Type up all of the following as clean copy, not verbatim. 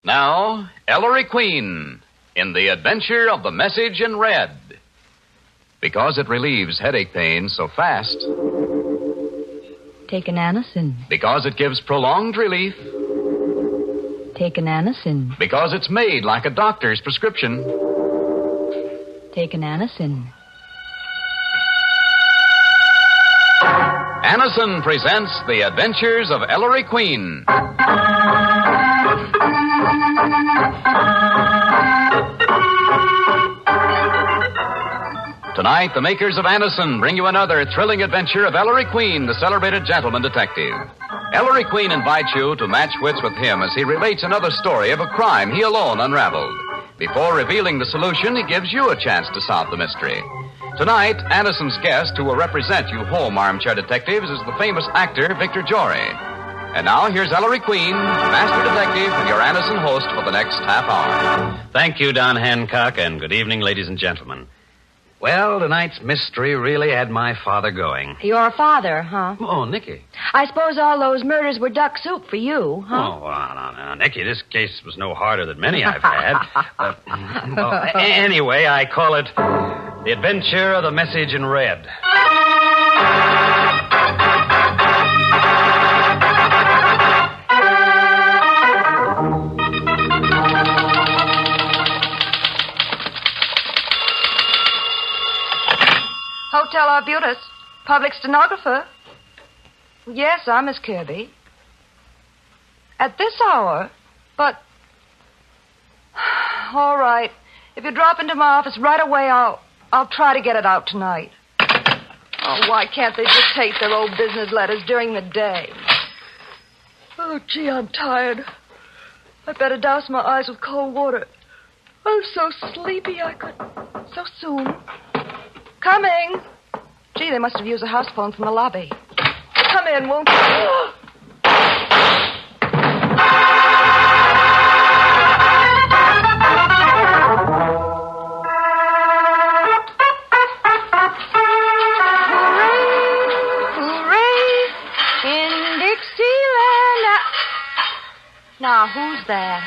Now, Ellery Queen in The Adventure of the Message in Red. Because it relieves headache pain so fast. Take an Anacin. Because it gives prolonged relief. Take an Anacin. Because it's made like a doctor's prescription. Take an Anacin. Anacin presents The Adventures of Ellery Queen. Tonight, the makers of Anacin bring you another thrilling adventure of Ellery Queen, the celebrated gentleman detective. Ellery Queen invites you to match wits with him as he relates another story of a crime he alone unraveled. Before revealing the solution, he gives you a chance to solve the mystery. Tonight, Anacin's guest, who will represent you home armchair detectives, is the famous actor Victor Jory. And now, here's Ellery Queen, master detective, and your Anacin host for the next half hour. Thank you, Don Hancock, and good evening, ladies and gentlemen. Well, tonight's mystery really had my father going. Your father, huh? Oh, Nicky. I suppose all those murders were duck soup for you, huh? Oh, well, no, Nicky, this case was no harder than many I've had. Anyway, I call it The Adventure of the Message in Red. Hotel Arbutus. Public stenographer. Yes, I'm Miss Kirby. At this hour? But... All right. If you drop into my office right away, I'll try to get it out tonight. Oh, why can't they dictate their old business letters during the day? Oh, gee, I'm tired. I'd better douse my eyes with cold water. I'm so sleepy I could... So soon. Coming. Gee, they must have used the house phone from the lobby. Come in, won't you? Now, who's that?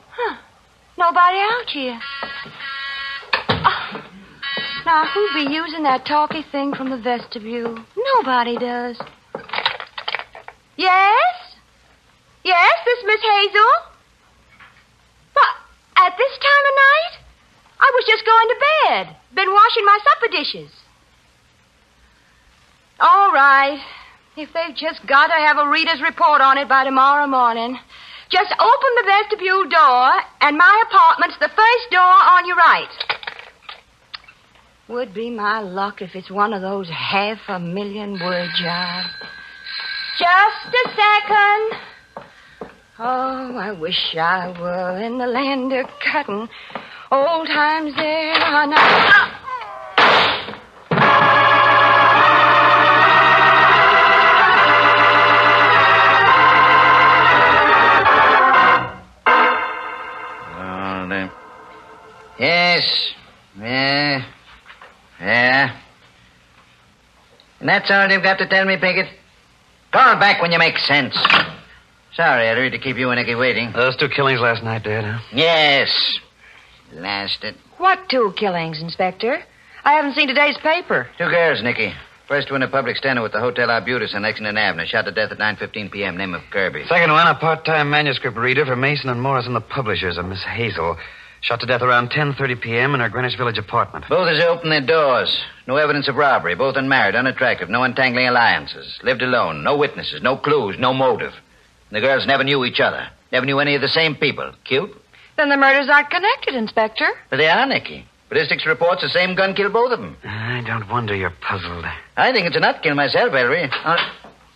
Huh. Nobody out here. Oh. Now, who'd be using that talky thing from the vestibule? Nobody does. Yes? Yes, this Miss Hazel? But at this time of night? I was just going to bed. Been washing my supper dishes. All right. If they've just got to have a reader's report on it by tomorrow morning, just open the vestibule door, and my apartment's the first door on your right. Would be my luck if it's one of those 500,000-word jobs. Just a second. Oh, I wish I were in the land of cotton. Old times there are not... Yes. Yeah. And that's all you've got to tell me, Pickett? Call back when you make sense. Sorry, Ellery, to keep you and Nicky waiting. Those 2 killings last night, Dad, huh? Yes. Blasted. What 2 killings, Inspector? I haven't seen today's paper. 2 girls, Nicky. First one, a public stenographer at the Hotel Arbutus on Lexington Avenue. Shot to death at 9:15 p.m. Name of Kirby. Second one, a part-time manuscript reader for Mason and Morrison, the publishers, a Miss Hazel. Shot to death around 10:30 p.m. in her Greenwich Village apartment. Both as they opened their doors. No evidence of robbery. Both unmarried, unattractive, no untangling alliances. Lived alone. No witnesses, no clues, no motive. And the girls never knew each other. Never knew any of the same people. Cute? Then the murders aren't connected, Inspector. But they are, Nicky. Ballistics reports the same gun killed both of them. I don't wonder you're puzzled. I think it's a nut kill myself, Ellery.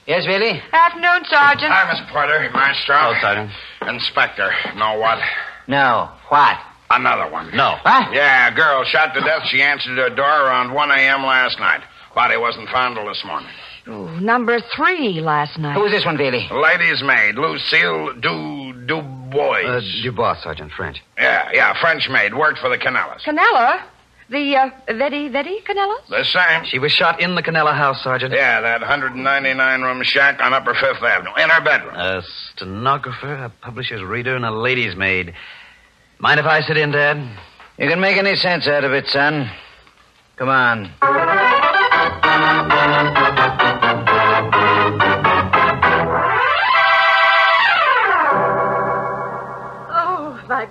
Yes, Billy? Afternoon, Sergeant. Hi, Miss Porter. Maestro. Oh, Sergeant. Inspector. Know what? No. What? Another one. No. What? Yeah, a girl shot to death. She answered her door around 1 a.m. last night. Body wasn't found till this morning. Ooh, number 3 last night. Who was this one, Billy? Lady's maid, Lucille Dubois. Dubois, Sergeant, French. Yeah, French maid. Worked for the Canellas. Canella? The Vetti Canellas? The same. She was shot in the Canella house, Sergeant. Yeah, that 199-room shack on Upper Fifth Avenue. In her bedroom. A stenographer, a publisher's reader, and a lady's maid. Mind if I sit in, Dad? You can make any sense out of it, son. Come on. My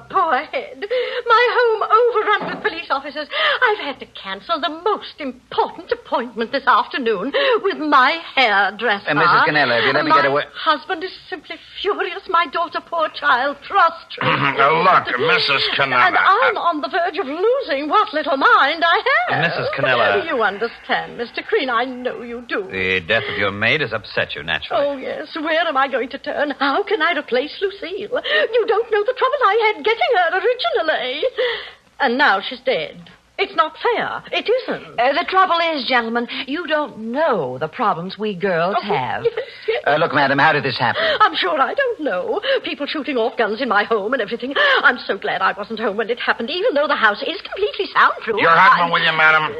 poor head. My home overrun with police officers. I've had to cancel the most important appointment this afternoon with my hairdresser. Mrs. Canella, if you let me get away... My husband is simply furious. My daughter, poor child, prostrate. Look, Mrs. Canella. And I'm on the verge of losing what little mind I have. Mrs. Canella. You understand, Mr. Crean. I know you do. The death of your maid has upset you, naturally. Oh, yes. Where am I going to turn? How can I replace Lucille? You don't know the trouble I had getting her originally. And now she's dead. It's not fair. It isn't. The trouble is, gentlemen, you don't know the problems we girls have. Yes. Look, madam, how did this happen? I'm sure I don't know. People shooting off guns in my home and everything. I'm so glad I wasn't home when it happened, even though the house is completely soundproof. Your husband with you, madam?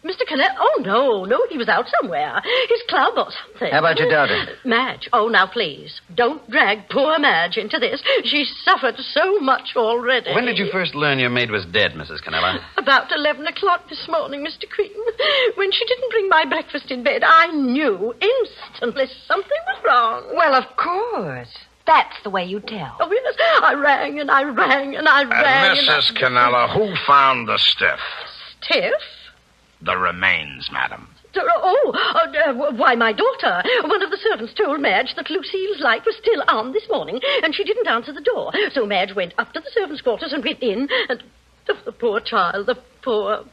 Mr. Canet? Oh, no, he was out somewhere. His club or something. How about your daughter? Madge. Oh, now, please, don't drag poor Madge into this. She's suffered so much already. When did you first learn your maid was dead, Mrs. Canella? About 11 o'clock this morning, Mr. Crean. When she didn't bring my breakfast in bed, I knew instantly something was wrong. Well, of course. That's the way you tell. Oh, yes. I rang and I rang and I rang. Mrs. Canella, who found the stiff? Stiff? The remains, madam. Why, my daughter. One of the servants told Madge that Lucille's light was still on this morning, and she didn't answer the door. So Madge went up to the servants' quarters and went in, and... The poor child, the poor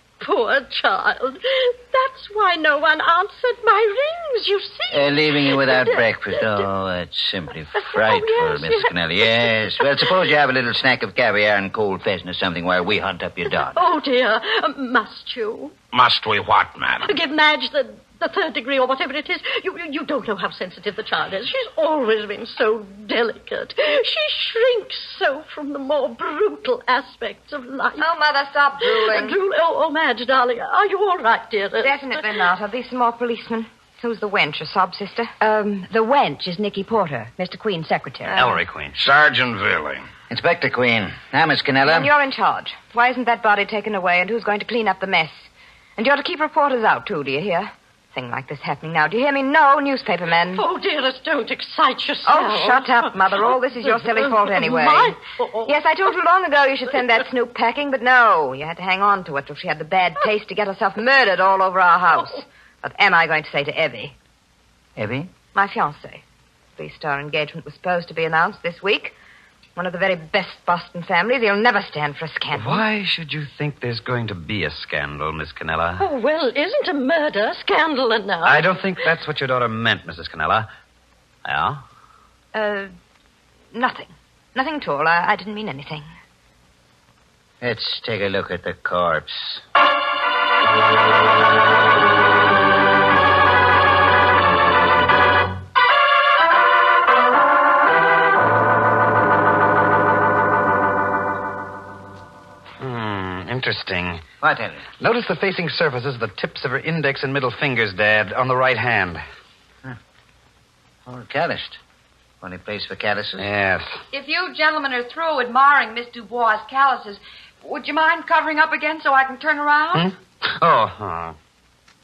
child. That's why no one answered my rings, you see. Leaving you without breakfast. Oh, that's simply frightful, yes, Mrs. yes. Canella. Yes. Well, suppose you have a little snack of caviar and cold pheasant or something while we hunt up your daughter. Oh, dear. Must you? Must we what, madam? Give Madge the third degree or whatever it is. You don't know how sensitive the child is. She's always been so delicate. She shrinks so from the more brutal aspects of life. Oh, Mother, stop drooling. Oh, Madge, darling, are you all right, dearest? Definitely not. Are these some more policemen? Who's the wench, a sob sister? The wench is Nicky Porter, Mr. Queen's secretary. Ellery Queen. Sergeant Villy. Inspector Queen. Now, Miss Canella. And you're in charge. Why isn't that body taken away, and who's going to clean up the mess? And you're to keep reporters out, too, do you hear? Thing like this happening now. Do you hear me? No newspaper men. Oh, dearest, don't excite yourself. Oh, shut up, Mother. All this is your silly fault anyway. My fault? Yes, I told you long ago you should send that snoop packing, but no. You had to hang on to it till she had the bad taste to get herself murdered all over our house. What am I going to say to Evie? Evie? My fiancé. Three-star engagement was supposed to be announced this week. One of the very best Boston families. He'll never stand for a scandal. Why should you think there's going to be a scandal, Miss Canella? Oh, well, isn't a murder scandal enough? I don't think that's what your daughter meant, Mrs. Canella. Yeah? Nothing. Nothing at all. I didn't mean anything. Let's take a look at the corpse. Interesting. What, Ellery? Notice the facing surfaces of the tips of her index and middle fingers, Dad, on the right hand. All calloused. Funny place for calluses. Yes. If you gentlemen are through admiring Miss Dubois' calluses, would you mind covering up again so I can turn around? All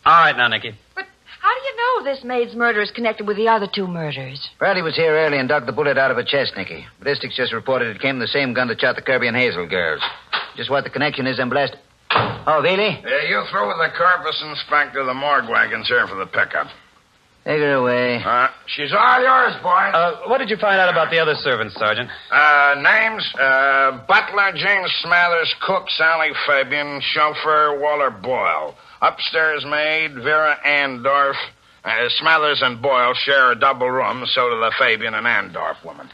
right now, Nicky. But how do you know this maid's murder is connected with the other two murders? Bradley was here early and dug the bullet out of her chest, Nicky. Ballistics just reported it came from the same gun that shot the Kirby and Hazel girls. Just what the connection is, I'm blessed. Oh, Veely? You through with the corpus, Inspector. The morgue wagon's here for the pickup. Take her away. She's all yours, boy. What did you find out about the other servants, Sergeant? Names? Butler, James Smathers, cook, Sally Fabian, chauffeur, Waller Boyle. Upstairs maid, Vera Andorf. Smathers and Boyle share a double room, so do the Fabian and Andorf woman.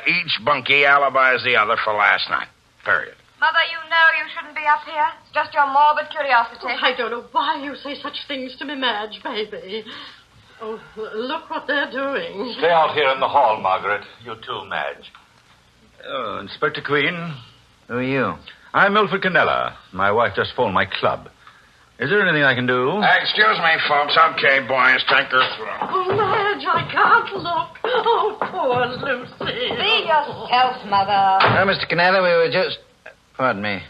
Each bunkie alibis the other for last night. Period. Mother, you know you shouldn't be up here. It's just your morbid curiosity. Oh, I don't know why you say such things to me, Madge, baby. Oh, look what they're doing. Stay out here in the hall, Margaret. You too, Madge. Oh, Inspector Queen. Who are you? I'm Milford Cannella. My wife just phoned my club. Is there anything I can do? Excuse me, folks. Okay, boys, take her through. Oh, Madge, I can't look. Oh, poor Lucy. Be yourself, Mother. Well, Mr. Cannella, we were just... Pardon me.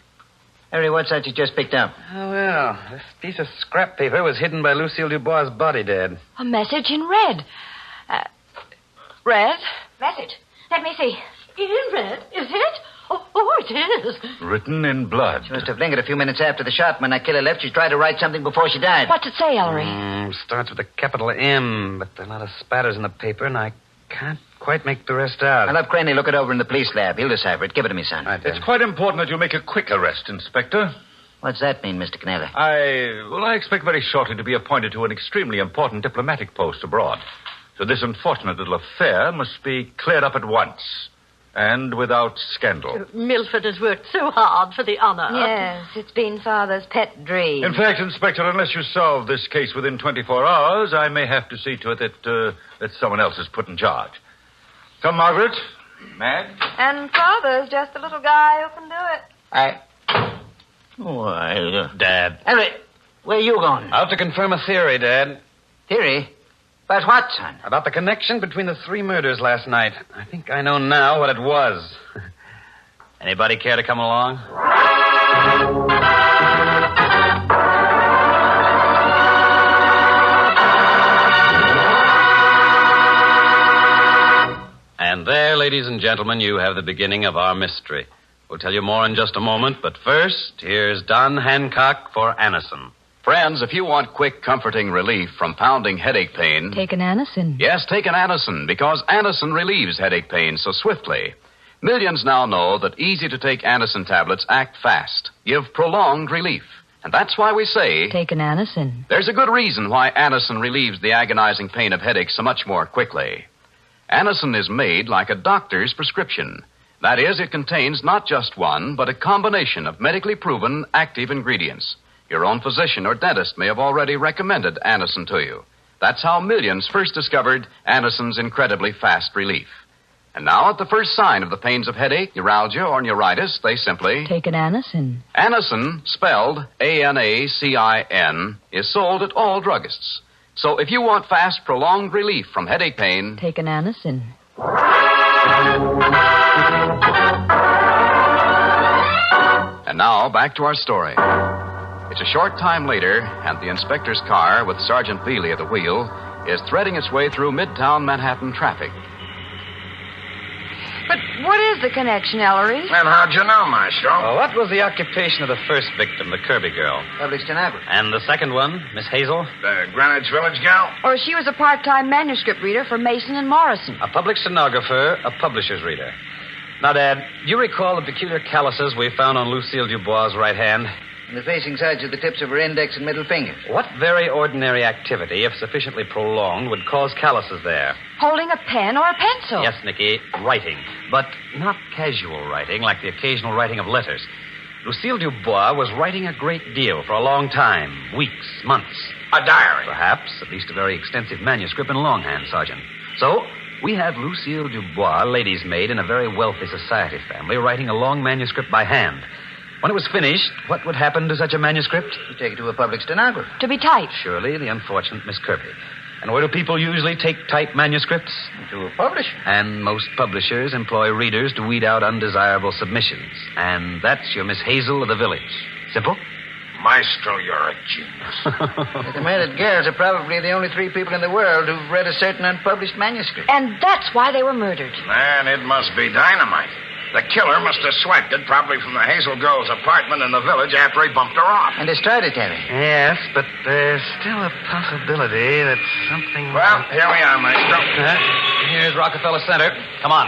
Harry, what's that you just picked up? Oh, well, this piece of scrap paper was hidden by Lucille Dubois' body, Dad. A message in red. Red? Message. Let me see. In red, is it? Oh, it is. Written in blood. She must have lingered a few minutes after the shot. When that killer left, she tried to write something before she died. What's it say, Ellery? Starts with a capital M, but there are a lot of spatters in the paper, and I can't quite make the rest out. I'll have Cranley look it over in the police lab. He'll decipher it. Give it to me, son. Right, Dad. It's quite important that you make a quick arrest, Inspector. What's that mean, Mr. Cannella? I expect very shortly to be appointed to an extremely important diplomatic post abroad. So this unfortunate little affair must be cleared up at once. And without scandal. Milford has worked so hard for the honor. Yes, it's been Father's pet dream. In fact, Inspector, unless you solve this case within 24 hours, I may have to see to it that someone else is put in charge. Come, Margaret. Madge. And Father's just a little guy who can do it. Dad. Harry, where are you going? Out to confirm a theory, Dad. Theory? About what, son? About the connection between the 3 murders last night. I think I know now what it was. Anybody care to come along? And there, ladies and gentlemen, you have the beginning of our mystery. We'll tell you more in just a moment, but first, here's Don Hancock for Anison. Friends, if you want quick, comforting relief from pounding headache pain... Take an Anison. Yes, take an Anison, because Anison relieves headache pain so swiftly. Millions now know that easy-to-take Anison tablets act fast, give prolonged relief. And that's why we say... Take an Anison. There's a good reason why Anison relieves the agonizing pain of headaches so much more quickly. Anison is made like a doctor's prescription. That is, it contains not just one, but a combination of medically proven active ingredients. Your own physician or dentist may have already recommended Anison to you. That's how millions first discovered Anison's incredibly fast relief. And now, at the first sign of the pains of headache, neuralgia, or neuritis, they simply... Take an Anison. Anison, spelled A-N-A-C-I-N, is sold at all druggists. So if you want fast, prolonged relief from headache pain... Take an Anison. And now, back to our story. It's a short time later, and the inspector's car, with Sergeant Bealey at the wheel, is threading its way through midtown Manhattan traffic. But what is the connection, Ellery? And how'd you know, Maestro? Well, what was the occupation of the first victim, the Kirby girl? Public stenographer. And the second one, Miss Hazel? The Greenwich Village gal? Or she was a part-time manuscript reader for Mason and Morrison. A public stenographer, a publisher's reader. Now, Dad, you recall the peculiar calluses we found on Lucille Dubois' right hand? And the facing sides of the tips of her index and middle fingers. What very ordinary activity, if sufficiently prolonged, would cause calluses there? Holding a pen or a pencil. Yes, Nicky, writing. But not casual writing, like the occasional writing of letters. Lucille Dubois was writing a great deal for a long time. Weeks, months. A diary. Perhaps, at least a very extensive manuscript in longhand, Sergeant. So, we have Lucille Dubois, lady's maid in a very wealthy society family, writing a long manuscript by hand. When it was finished, what would happen to such a manuscript? You take it to a public stenographer. To be typed. Surely the unfortunate Miss Kirby. And where do people usually take typed manuscripts? To a publisher. And most publishers employ readers to weed out undesirable submissions. And that's your Miss Hazel of the village. Simple? Maestro, you're a genius. The murdered girls are probably the only 3 people in the world who've read a certain unpublished manuscript. And that's why they were murdered. Man, it must be dynamite. The killer must have swept it, probably from the Hazel girl's apartment in the village after he bumped her off. And destroyed it, Terry. Yes, but there's still a possibility that something... Well, here we are, Maestro. Here's Rockefeller Center. Come on.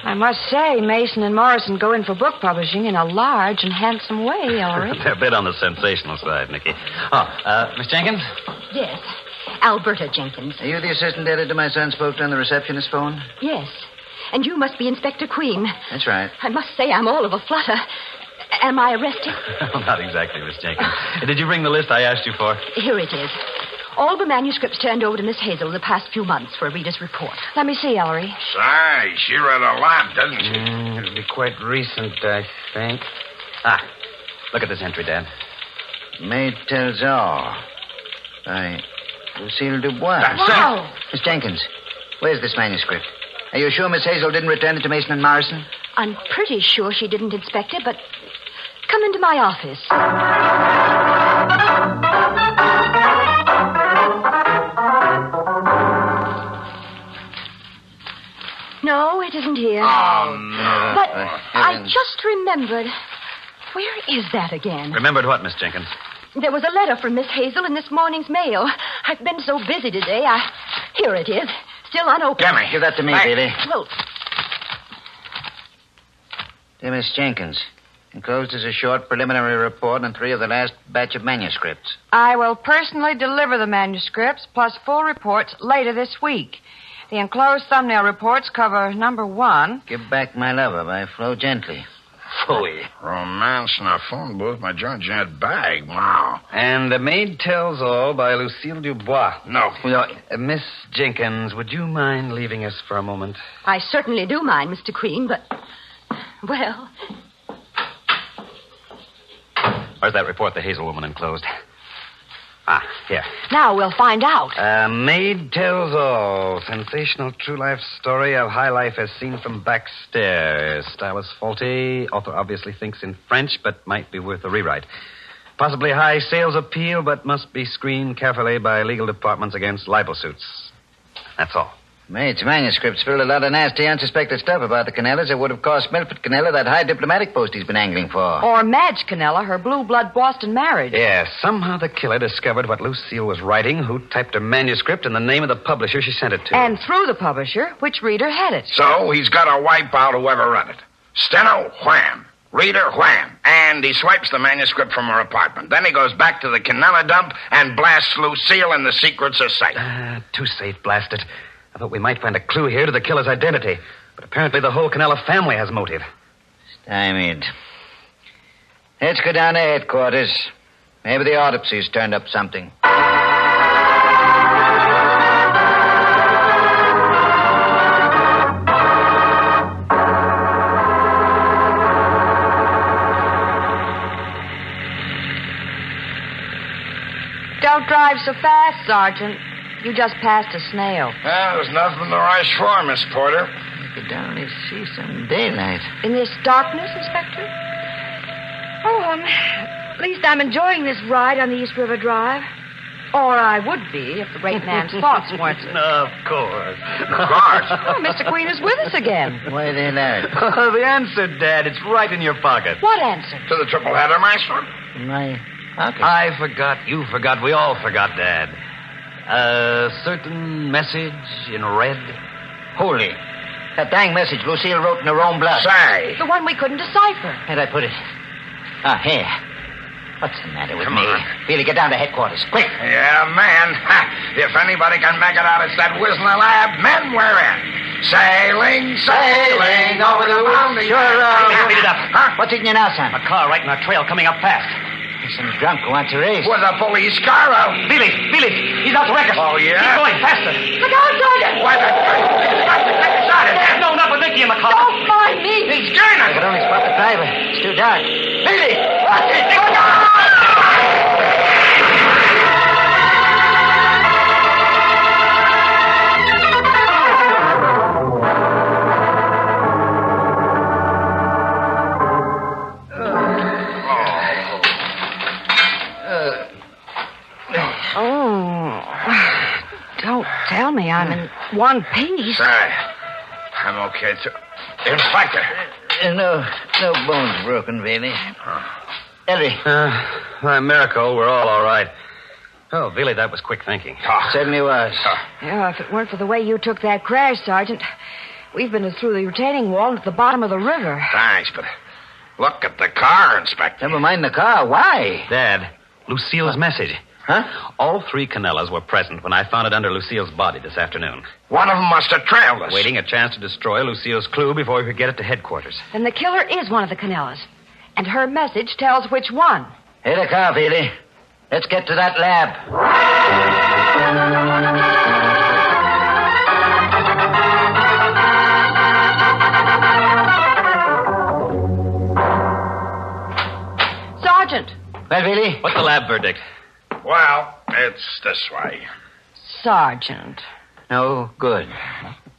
I must say, Mason and Morrison go in for book publishing in a large and handsome way, Ellery. They're a bit on the sensational side, Nicky. Miss Jenkins? Yes. Alberta Jenkins. Are you the assistant editor my son spoke to on the receptionist's phone? Yes. And you must be Inspector Queen. That's right. I must say I'm all of a flutter. Am I arrested? Not exactly, Miss Jenkins. Did you bring the list I asked you for? Here it is. All the manuscripts turned over to Miss Hazel in the past few months for a reader's report. Let me see, Ellery. Say, she read a lot, didn't she? It'll be quite recent, I think. Look at this entry, Dad. Maid tells all. By Lucille Dubois. That's Wow. Miss Jenkins, where's this manuscript? Are you sure Miss Hazel didn't return it to Mason and Morrison? I'm pretty sure she didn't inspect it, but come into my office. No, it isn't here. Oh, no. But I heavens. just remembered. Where is that again? Remembered what, Miss Jenkins? There was a letter from Miss Hazel in this morning's mail. I've been so busy today. Here it is. Still unopened. Give me. Give that to me, Hey. Bailey. Well, Dear Miss Jenkins, enclosed is a short preliminary report on 3 of the last batch of manuscripts. I will personally deliver the manuscripts plus full reports later this week. The enclosed thumbnail reports cover number 1. Give Back My Lover by Flo Gently. Phooey. Romance in a phone booth by Georgette Bag. Wow. And The Maid Tells All by Lucille Dubois. No. Miss Jenkins, would you mind leaving us for a moment? I certainly do mind, Mr. Queen, but, well, Where's that report the Hazel woman enclosed? Here. now we'll find out. Maid Tells All. Sensational true life story of high life as seen from backstairs. Style is faulty. Author obviously thinks in French, but might be worth a rewrite. Possibly high sales appeal, but must be screened carefully by legal departments against libel suits. That's all. Maid's manuscripts filled a lot of nasty, unsuspected stuff about the Canellas that would have cost Milford Canella that high diplomatic post he's been angling for. Or Madge Canella, her blue blood Boston marriage. Yes, somehow the killer discovered what Lucille was writing, who typed her manuscript, and the name of the publisher she sent it to. And through the publisher, which reader had it. So he's got to wipe out whoever read it. Steno, wham. Reader, wham. And he swipes the manuscript from her apartment. Then he goes back to the Canella dump and blasts Lucille in the secret society. Too safe, blast it. I thought we might find a clue here to the killer's identity. But apparently the whole Canella family has motive. Stymied. Let's go down to headquarters. Maybe the autopsy's turned up something. Don't drive so fast, Sergeant. You just passed a snail. Well, there's nothing to rush for, Miss Porter. You could only see some daylight. In this darkness, Inspector? Oh, at least I'm enjoying this ride on the East River Drive. Or I would be if the great man's thoughts weren't. Of course. Of course. Oh, Mr. Queen is with us again. Why they laugh? Oh, the answer, Dad. It's right in your pocket. What answer? To the triple header, Maestro? In my pocket. I forgot. You forgot. We all forgot, Dad. A certain message in red. Holy. That dang message Lucille wrote in her own blood. Say. The one we couldn't decipher. Where'd I put it? Here. What's the matter with Come me? on. Billy, get down to headquarters. Quick. Yeah, man. Ha. If anybody can make it out, it's that whizzing lab. Men, we're in. Sailing, sailing over the boundary. Sure, Speed it up. Huh? What's eating you now, son? A car right in our trail coming up fast. Some drunk who wants a race. With a police car out. Billy, he's out to wreck us. Oh, yeah? Keep going, faster. Look out, Sergeant! Why, the shot at him. No, not with Nicky in the car. Don't mind me. He's I gaining. could only spot the driver. It's too dark. Billy! Watch it! Look out! Oh. Don't tell me I'm in one piece. Say, I'm okay, too. Inspector. No bones broken, Billy. Ellery. By miracle, we're all right. Oh, Billy, that was quick thinking. Certainly was. Yeah, if it weren't for the way you took that crash, Sergeant, we've been through the retaining wall at the bottom of the river. Thanks, but look at the car, Inspector. Never mind the car. Why? Dad, Lucille's message. Huh? All 3 Canellas were present when I found it under Lucille's body this afternoon. One of them must have trailed us. Waiting a chance to destroy Lucille's clue before we could get it to headquarters. Then the killer is one of the Canellas. And her message tells which one. Hit a car, Billy. Let's get to that lab. Sergeant. Well, really? What's the lab verdict? Well, it's this way. Sergeant. No good.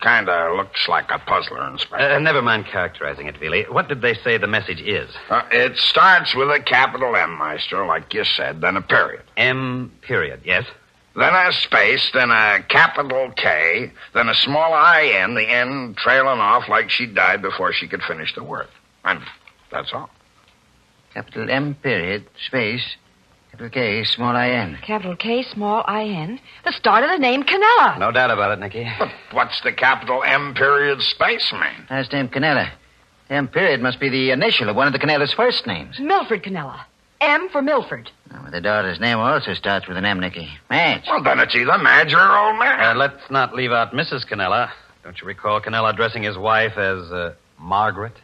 Kinda looks like a puzzler, Inspector. Never mind characterizing it, Veely. What did they say the message is? It starts with a capital M, Maestro, like you said, then a period. M period, yes? Then a space, then a capital K, then a small I-N, the N trailing off like she died before she could finish the word. And that's all. Capital M period, space, capital K, small I-N. Capital K, small I-N. The start of the name Canella. No doubt about it, Nicky. But what's the capital M period space mean? Last name Canella. M period must be the initial of one of the Canella's first names. Milford Canella. M for Milford. Well, the daughter's name also starts with an M, Nicky. Madge. Well, then it's either Madge or old man. Let's not leave out Mrs. Canella. Don't you recall Canella addressing his wife as Margaret?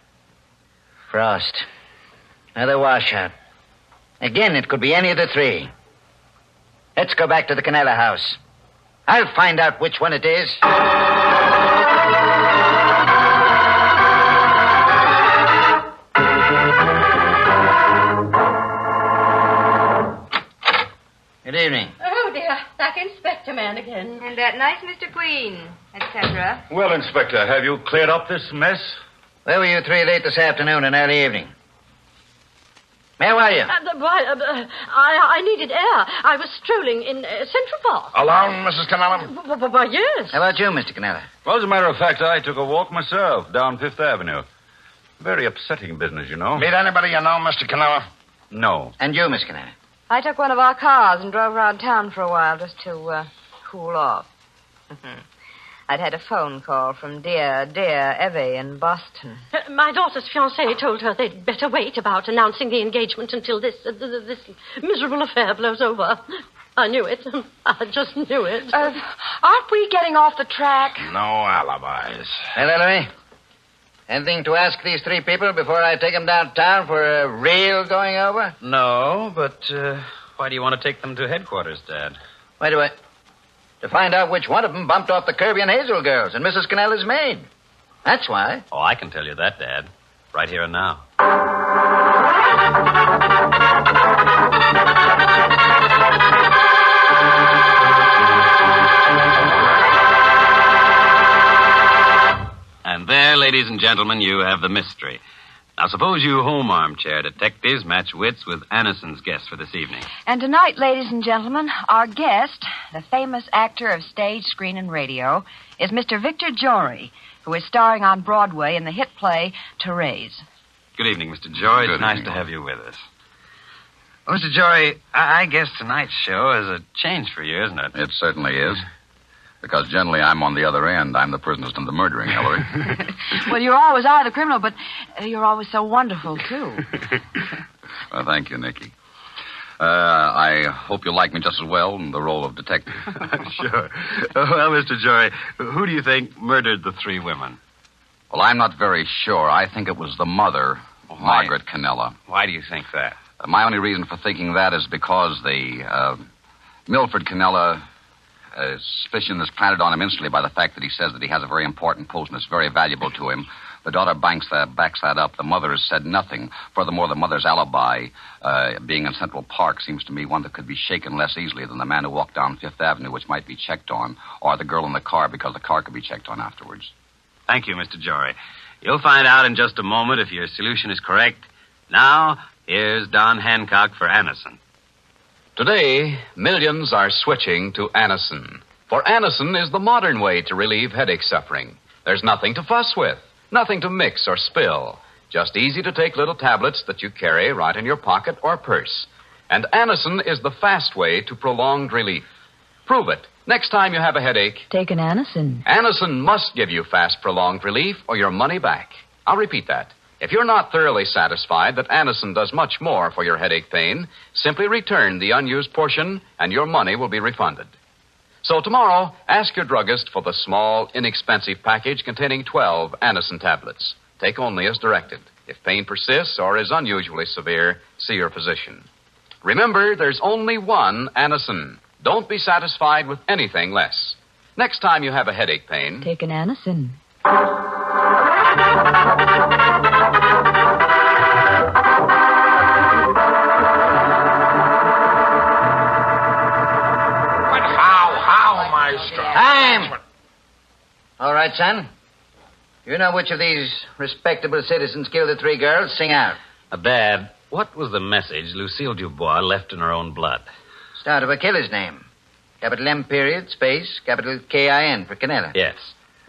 Frost. Another washout. Again, it could be any of the three. Let's go back to the Canella house. I'll find out which one it is. Good evening. Oh, dear. That inspector man again. And that nice Mr. Queen, etc. Well, Inspector, have you cleared up this mess? Where were you three late this afternoon and early evening? Where were you? I needed air. I was strolling in Central Park. Alone, Mrs. Canella? Why, yes. How about you, Mr. Canella? Well, as a matter of fact, I took a walk myself down Fifth Avenue. Very upsetting business, you know. Meet anybody you know, Mr. Canella? No. And you, Miss Canella? I took one of our cars and drove around town for a while just to cool off. I'd had a phone call from dear Evie in Boston. My daughter's fiancé told her they'd better wait about announcing the engagement until this miserable affair blows over. I knew it. I just knew it. Aren't we getting off the track? No alibis. Well, Ellery, anything to ask these three people before I take them downtown for a real going over? No, but why do you want to take them to headquarters, Dad? Why do I... To find out which one of them bumped off the Kirby and Hazel girls and Mrs. Canella's maid. That's why. Oh, I can tell you that, Dad. Right here and now. And there, ladies and gentlemen, you have the mystery. Now, suppose you home armchair detectives match wits with Anison's guest for this evening. And tonight, ladies and gentlemen, our guest, the famous actor of stage, screen, and radio, is Mr. Victor Jory, who is starring on Broadway in the hit play Therese. Good evening, Mr. Jory. It's nice to have you with us. Well, Mr. Jory, I guess tonight's show is a change for you, isn't it? It certainly is. Because generally I'm on the other end. I'm the person who's done the murdering, Ellery. Well, you always are the criminal, but you're always so wonderful, too. Well, thank you, Nicky. I hope you like me just as well in the role of detective. Sure. Well, Mr. Jory, who do you think murdered the three women? Well, I'm not very sure. I think it was the mother, Margaret Canella. Why do you think that? My only reason for thinking that is because the Milford Canella... suspicion is planted on him instantly by the fact that he says that he has a very important post and it's very valuable to him. The daughter backs that up. The mother has said nothing. Furthermore, the mother's alibi, being in Central Park, seems to me one that could be shaken less easily than the man who walked down Fifth Avenue, which might be checked on, or the girl in the car, because the car could be checked on afterwards. Thank you, Mr. Jory. You'll find out in just a moment if your solution is correct. Now, here's Don Hancock for Anison. Today, millions are switching to Anison. For Anison is the modern way to relieve headache suffering. There's nothing to fuss with, nothing to mix or spill. Just easy to take little tablets that you carry right in your pocket or purse. And Anison is the fast way to prolonged relief. Prove it. Next time you have a headache, Take an Anison. Anison must give you fast, prolonged relief or your money back. I'll repeat that. If you're not thoroughly satisfied that Anison does much more for your headache pain, simply return the unused portion and your money will be refunded. So tomorrow, ask your druggist for the small, inexpensive package containing 12 Anison tablets. Take only as directed. If pain persists or is unusually severe, see your physician. Remember, there's only one Anison. Don't be satisfied with anything less. Next time you have a headache pain, Take an Anacin. But how, Maestro? Time! All right, son. You know which of these respectable citizens killed the three girls? Sing out. Dad, what was the message Lucille Dubois left in her own blood? Start of a killer's name. Capital M period, space, capital K-I-N for Canella. Yes.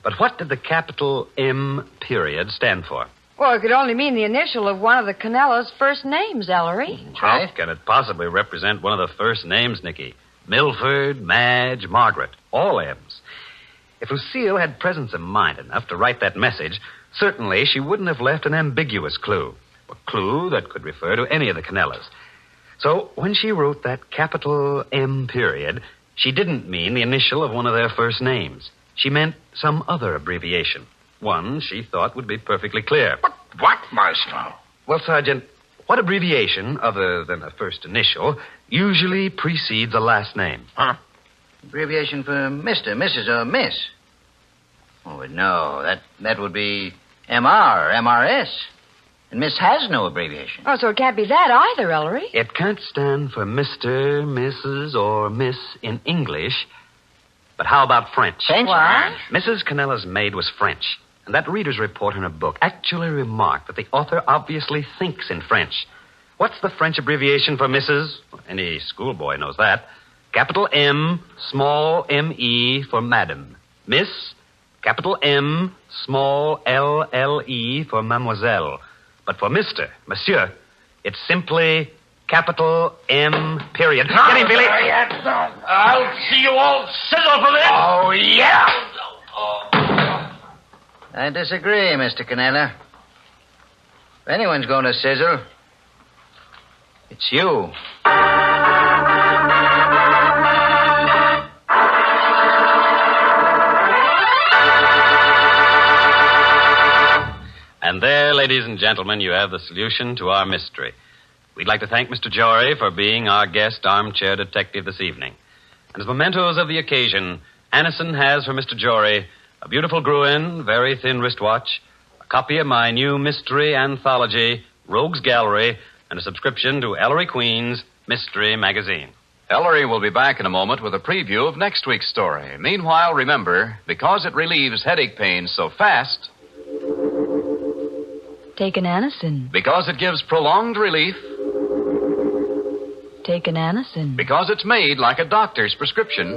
But what did the capital M period stand for? Well, it could only mean the initial of one of the Canella's first names, Ellery. How right. can it possibly represent one of the first names, Nicky? Milford, Madge, Margaret. All M's. If Lucille had presence of mind enough to write that message, certainly she wouldn't have left an ambiguous clue. A clue that could refer to any of the Canellas. So when she wrote that capital M period, she didn't mean the initial of one of their first names. She meant some other abbreviation. One she thought would be perfectly clear. But what, Maestro? Well, Sergeant, what abbreviation, other than a first initial, usually precedes a last name? Huh? Abbreviation for Mr., Mrs., or Miss. Oh, no, that would be MR, MRS. And Miss has no abbreviation. Oh, so it can't be that either, Ellery. It can't stand for Mr., Mrs., or Miss in English. But how about French? French? What? Mrs. Canella's maid was French. And that reader's report in her book actually remarked that the author obviously thinks in French. What's the French abbreviation for Mrs.? Any schoolboy knows that. Capital M, small M-E for Madam. Miss, capital M, small L-L-E for Mademoiselle. But for Mr., Monsieur, it's simply capital M period. Get him, Billy. I'll see you all sizzle for this. Oh, yeah. I disagree, Mr. Canella. If anyone's going to sizzle, it's you. And there, ladies and gentlemen, you have the solution to our mystery. We'd like to thank Mr. Jory for being our guest armchair detective this evening. And as mementos of the occasion, Anacin has for Mr. Jory a beautiful Gruen, very thin wristwatch, a copy of my new mystery anthology, Rogues Gallery, and a subscription to Ellery Queen's Mystery Magazine. Ellery will be back in a moment with a preview of next week's story. Meanwhile, remember, because it relieves headache pains so fast, Take an Anacin. because it gives prolonged relief, Take an Anacin. because it's made like a doctor's prescription,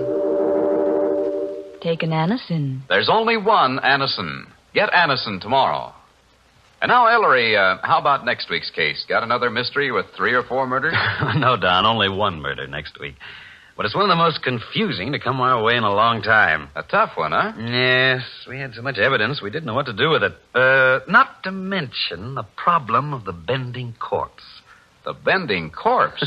Take an Anacin. there's only one Anacin. Get Anacin tomorrow. And now, Ellery, how about next week's case? Got another mystery with 3 or 4 murders? No, Don, only one murder next week. But it's one of the most confusing to come our way in a long time. A tough one, huh? Yes, we had so much evidence we didn't know what to do with it. Not to mention the problem of the bending corpse. The bending corpse.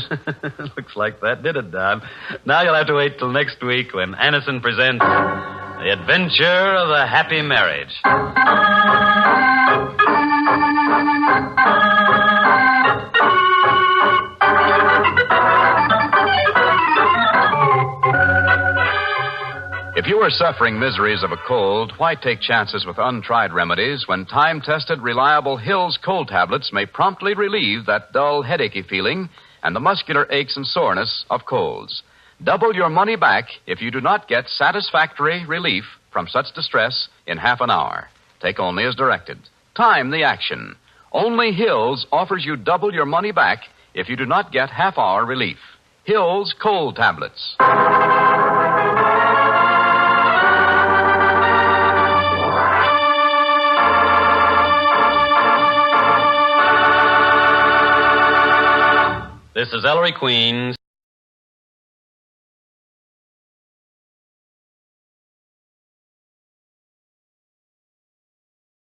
Looks like that did it, Don. Now you'll have to wait till next week when Anacin presents The Adventure of the Happy Marriage. If you are suffering miseries of a cold, why take chances with untried remedies when time-tested, reliable Hill's cold tablets may promptly relieve that dull, headachy feeling and the muscular aches and soreness of colds? Double your money back if you do not get satisfactory relief from such distress in half an hour. Take only as directed. Time the action. Only Hill's offers you double your money back if you do not get half-hour relief. Hill's cold tablets. This is Ellery Queen's